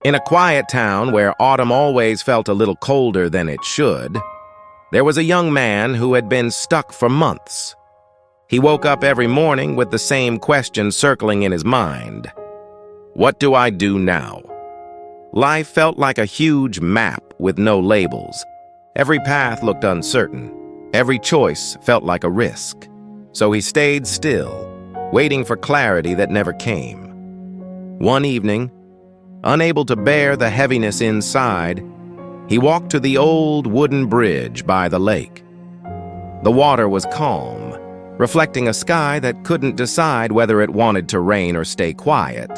In a quiet town where autumn always felt a little colder than it should, there was a young man who had been stuck for months. He woke up every morning with the same question circling in his mind. What do I do now? Life felt like a huge map with no labels. Every path looked uncertain. Every choice felt like a risk. So he stayed still, waiting for clarity that never came. One evening, unable to bear the heaviness inside, he walked to the old wooden bridge by the lake. The water was calm, reflecting a sky that couldn't decide whether it wanted to rain or stay quiet.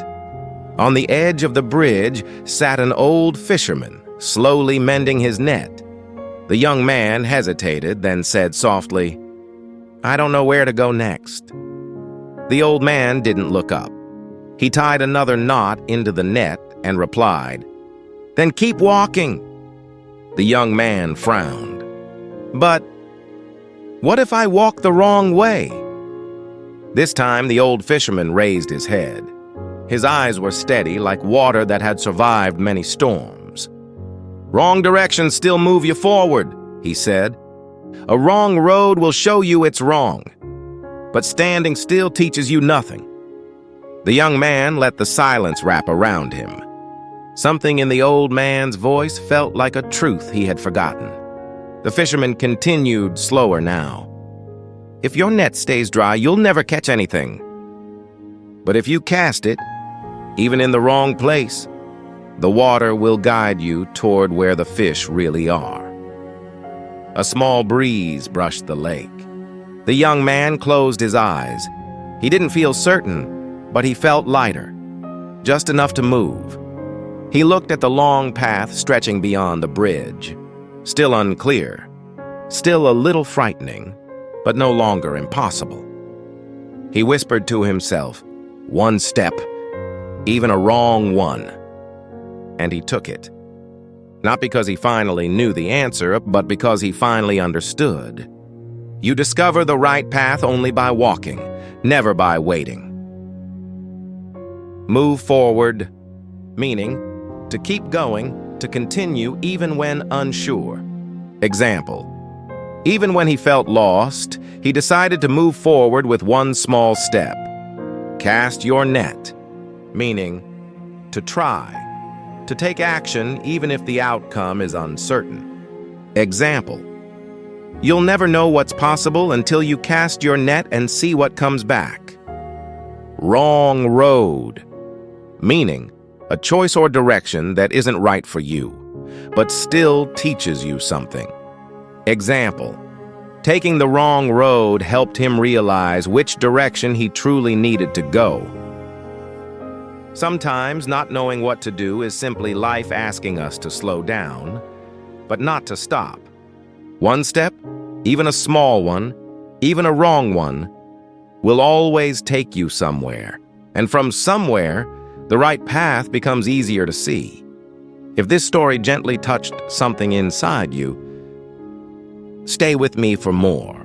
On the edge of the bridge sat an old fisherman, slowly mending his net. The young man hesitated, then said softly, "I don't know where to go next." The old man didn't look up. He tied another knot into the net and replied, "Then keep walking." The young man frowned. "But what if I walk the wrong way?" This time the old fisherman raised his head. His eyes were steady like water that had survived many storms. "Wrong directions still move you forward," he said. "A wrong road will show you it's wrong, but standing still teaches you nothing." The young man let the silence wrap around him. Something in the old man's voice felt like a truth he had forgotten. The fisherman continued slower now. "If your net stays dry, you'll never catch anything. But if you cast it, even in the wrong place, the water will guide you toward where the fish really are." A small breeze brushed the lake. The young man closed his eyes. He didn't feel certain, but he felt lighter, just enough to move. He looked at the long path stretching beyond the bridge. Still unclear, still a little frightening, but no longer impossible. He whispered to himself, "One step, even a wrong one." And he took it. Not because he finally knew the answer, but because he finally understood. You discover the right path only by walking, never by waiting. Move forward, meaning to keep going, to continue even when unsure. Example, even when he felt lost, he decided to move forward with one small step. Cast your net, meaning to try, to take action even if the outcome is uncertain. Example, you'll never know what's possible until you cast your net and see what comes back. Wrong road, meaning a choice or direction that isn't right for you, but still teaches you something. Example, taking the wrong road helped him realize which direction he truly needed to go. Sometimes not knowing what to do is simply life asking us to slow down, but not to stop. One step, even a small one, even a wrong one, will always take you somewhere. And from somewhere, the right path becomes easier to see. If this story gently touched something inside you, stay with me for more.